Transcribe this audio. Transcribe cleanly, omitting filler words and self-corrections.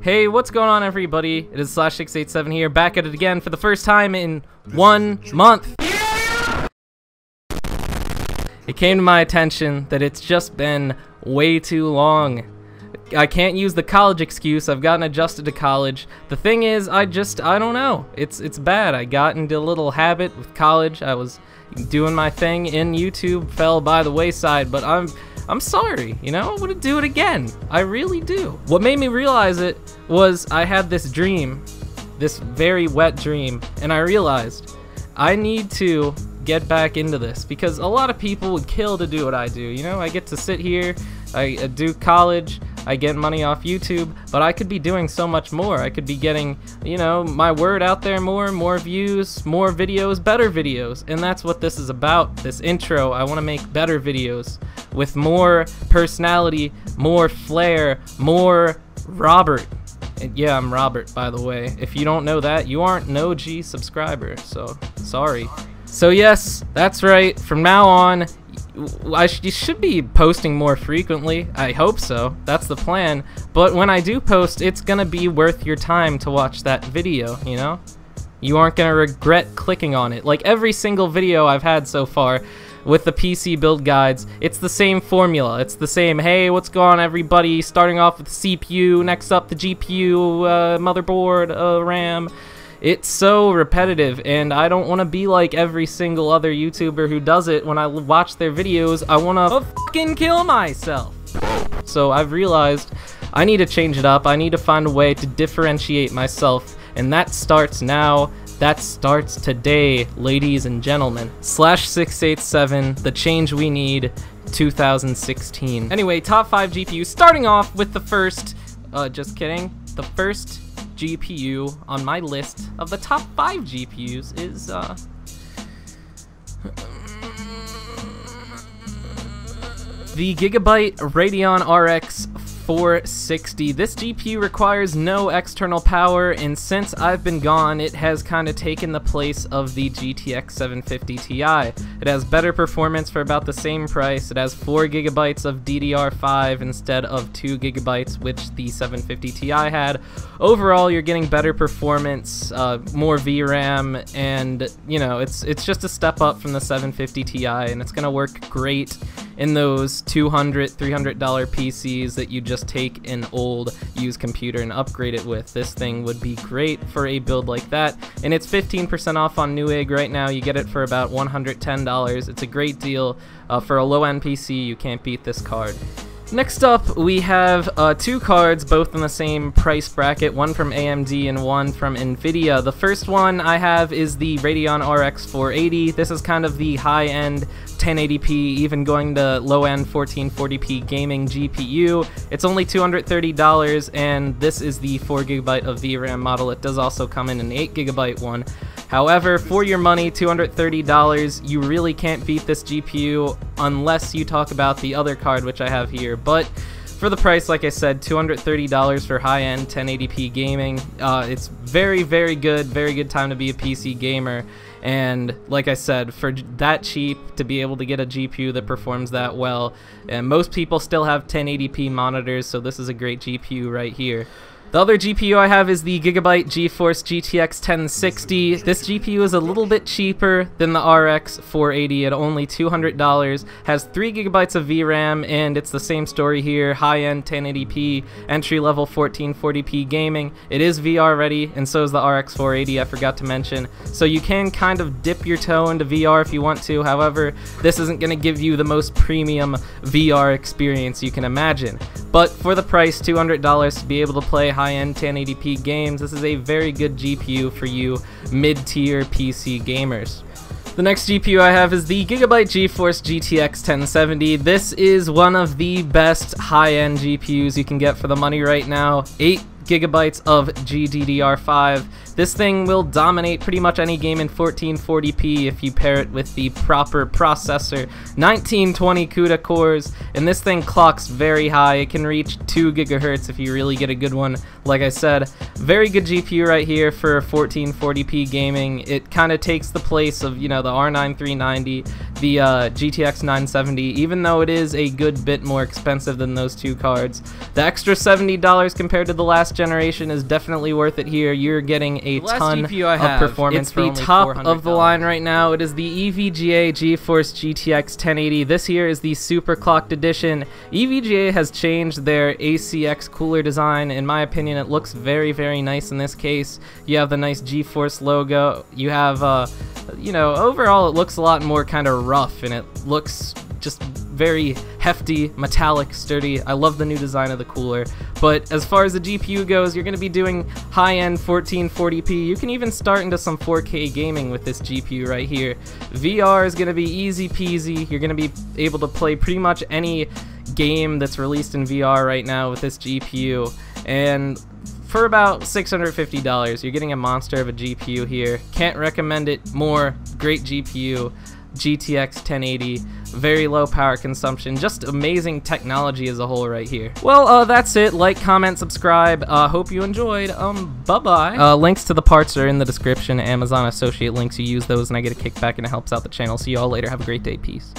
Hey, what's going on, everybody? It is Slash687 here, back at it again for the first time in 1 month. It came to my attention that it's just been way too long. I can't use the college excuse. I've gotten adjusted to college. The thing is, I don't know. It's bad. I got into a little habit with college. I was doing my thing in YouTube, fell by the wayside, but I'm sorry, you know, I want to do it again. I really do. What made me realize it was I had this dream, this very wet dream, and I realized I need to get back into this because a lot of people would kill to do what I do. You know, I get to sit here, I do college, I get money off YouTube, but I could be doing so much more. I could be getting, you know, my word out there more views, more videos, better videos. And that's what this is about, this intro. I want to make better videos with more personality, more flair, more Robert. And yeah, I'm Robert, by the way. If you don't know that, you aren't an OG subscriber, so sorry. So yes, that's right. From now on, you should be posting more frequently. I hope so. That's the plan. But when I do post, it's gonna be worth your time to watch that video, you know? You aren't gonna regret clicking on it. Like every single video I've had so far with the PC build guides, it's the same formula. It's the same, hey, what's going on, everybody? Starting off with the CPU, next up the GPU, motherboard, RAM. It's so repetitive, and I don't want to be like every single other YouTuber who does it. When I watch their videos, I want to fucking kill myself. So I've realized I need to change it up. I need to find a way to differentiate myself, and that starts now. That starts today, ladies and gentlemen. Slash687, the change we need, 2016. Anyway, top 5 GPUs, starting off with the first, just kidding, the first GPU on my list of the top 5 GPUs is the Gigabyte Radeon RX 460. This GPU requires no external power, and since I've been gone, it has kind of taken the place of the GTX 750 Ti. It has better performance for about the same price. It has 4 gigabytes of DDR5 instead of 2 gigabytes, which the 750 Ti had. Overall, you're getting better performance, more VRAM, and you know, it's just a step up from the 750 Ti, and it's gonna work great in those $200, $300 PCs that you just take an old used computer and upgrade it with. This thing would be great for a build like that, and it's 15% off on Newegg right now. You get it for about $110. It's a great deal for a low-end PC. You can't beat this card. Next up, we have 2 cards, both in the same price bracket, one from AMD and one from NVIDIA. The first one I have is the Radeon RX 480. This is kind of the high-end 1080p, even going to low-end 1440p gaming GPU. It's only $230, and this is the 4GB of VRAM model. It does also come in an 8GB one. However, for your money, $230, you really can't beat this GPU unless you talk about the other card, which I have here. But for the price, like I said, $230 for high-end 1080p gaming. It's very good time to be a PC gamer. And like I said, for that cheap, to be able to get a GPU that performs that well, and most people still have 1080p monitors, so this is a great GPU right here. The other GPU I have is the Gigabyte GeForce GTX 1060. This GPU is a little bit cheaper than the RX 480 at only $200, has 3 gigabytes of VRAM, and it's the same story here, high-end 1080p, entry-level 1440p gaming. It is VR ready, and so is the RX 480, I forgot to mention. So you can kind of dip your toe into VR if you want to. However, this isn't going to give you the most premium VR experience you can imagine. But for the price, $200 to be able to play high-end 1080p games, this is a very good GPU for you mid-tier PC gamers. The next GPU I have is the Gigabyte GeForce GTX 1070. This is one of the best high-end GPUs you can get for the money right now. 8 gigabytes of GDDR5. This thing will dominate pretty much any game in 1440p if you pair it with the proper processor. 1920 CUDA cores, and this thing clocks very high. It can reach 2 gigahertz if you really get a good one. Like I said, very good GPU right here for 1440p gaming. It kind of takes the place of, you know, the R9 390, the GTX 970, even though it is a good bit more expensive than those two cards. The extra $70 compared to the last generation is definitely worth it here. You're getting a ton of performance. It's the top of the line right now. It is the EVGA GeForce GTX 1080. This here is the super clocked edition. EVGA has changed their ACX cooler design. In my opinion, it looks very, very nice in this case. You have the nice GeForce logo. You have, you know, overall it looks a lot more kind of rough, and it looks just very hefty, metallic, sturdy. I love the new design of the cooler. But as far as the GPU goes, you're going to be doing high-end 1440p. You can even start into some 4K gaming with this GPU right here. VR is going to be easy peasy. You're going to be able to play pretty much any game that's released in VR right now with this GPU. And for about $650, you're getting a monster of a GPU here. Can't recommend it more. Great GPU. GTX 1080, very low power consumption, just amazing technology as a whole right here. Well, that's it. Like, comment, subscribe. Hope you enjoyed. Bye-bye. Links to the parts are in the description. Amazon associate links, you use those and I get a kickback and it helps out the channel. See y'all later. Have a great day. Peace.